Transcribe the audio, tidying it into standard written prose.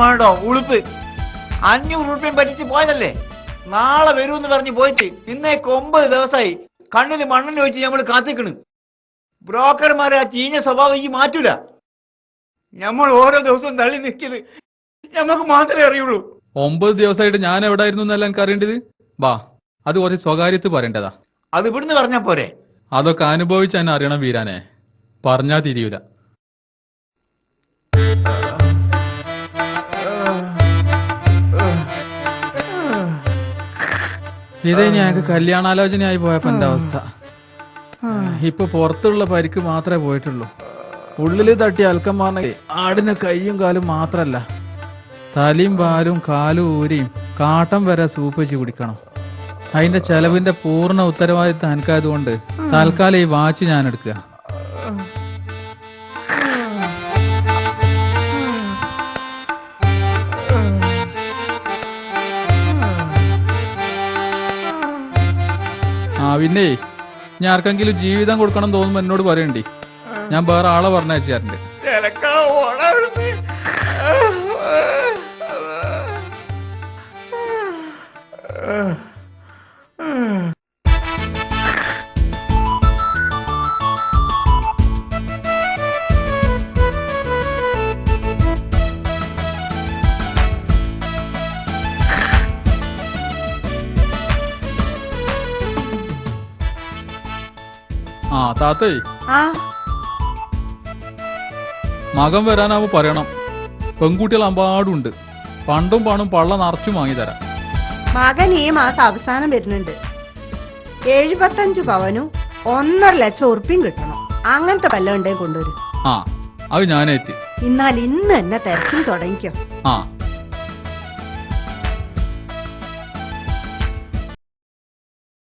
വേണ്ടോ ഉളുപ്പ്? 500 രൂപയും പറ്റിച്ച് പോയതല്ലേ. നാളെ വരുമെന്ന് പറഞ്ഞ് പോയിട്ട് ഇന്നേക്ക് 9 ദിവസമായി. കണ്ണിന് മണ്ണിന് വെച്ച് നമ്മൾ കാത്തിക്കണ്. ബ്രോക്കർമാരെ ആ ചീഞ്ഞ സ്വഭാവം ഈ മാറ്റൂല. നമ്മൾ ഓരോ ദിവസവും തള്ളി നിൽക്കല് നമുക്ക് മാത്രമേ അറിയുള്ളൂ. 9 ദിവസമായിട്ട് ഞാൻ എവിടായിരുന്നു എന്നല്ല എനിക്ക് അറിയേണ്ടത്. വാ, അത് കുറച്ച് സ്വകാര്യത്ത് പറയേണ്ടതാ. അത് ഇവിടുന്ന് പറഞ്ഞാ പോരെ? അതൊക്കെ അനുഭവിച്ച് തന്നെ അറിയണം വീരാനെ, പറഞ്ഞാ തിരിയൂല. ഇതേ ഞങ്ങൾക്ക് കല്യാണാലോചനയായി പോയപ്പോ എന്റെ അവസ്ഥ. ഇപ്പൊ പുറത്തുള്ള പരിക്ക് മാത്രമേ പോയിട്ടുള്ളൂ. ഉള്ളില് തട്ടി അൽക്കന്മാർന്ന ആടിന് കൈയും കാലും മാത്രല്ല, തലയും പാലും കാലും ഊരിയും കാട്ടം വരെ സൂപ്പ് വെച്ച് കുടിക്കണം. അതിന്റെ ചെലവിന്റെ പൂർണ്ണ ഉത്തരവാദിത്തം എനിക്കായതുകൊണ്ട് തൽക്കാലം ഈ വാച്ച് ഞാൻ എടുക്കുക. പിന്നെ ഞാൻ ആർക്കെങ്കിലും ജീവിതം കൊടുക്കണം തോന്നുമ്പോ എന്നോട് പറയണ്ടേ, ഞാൻ വേറെ ആളെ പറഞ്ഞയച്ചാറുണ്ട്. ആ താത്തേ, മകൻ വരാനാവുമ്പോ പറയണം. പെൺകുട്ടികൾ അമ്പാടുണ്ട്. പണ്ടും പണും പള്ള നിറച്ചു വാങ്ങി തരാം. മകൻ ഈ മാസം അവസാനം വരുന്നുണ്ട്. 75 പവനും 1.5 ലക്ഷം ഉറുപ്പിയും കിട്ടണം. അങ്ങനത്തെ വല്ലതും ഉണ്ടെങ്കിൽ കൊണ്ടുവരും. ആ, അത് ഞാനേറ്റ്. എന്നാൽ ഇന്ന് തന്നെ തിരക്കും തുടങ്ങിക്കോ. ആ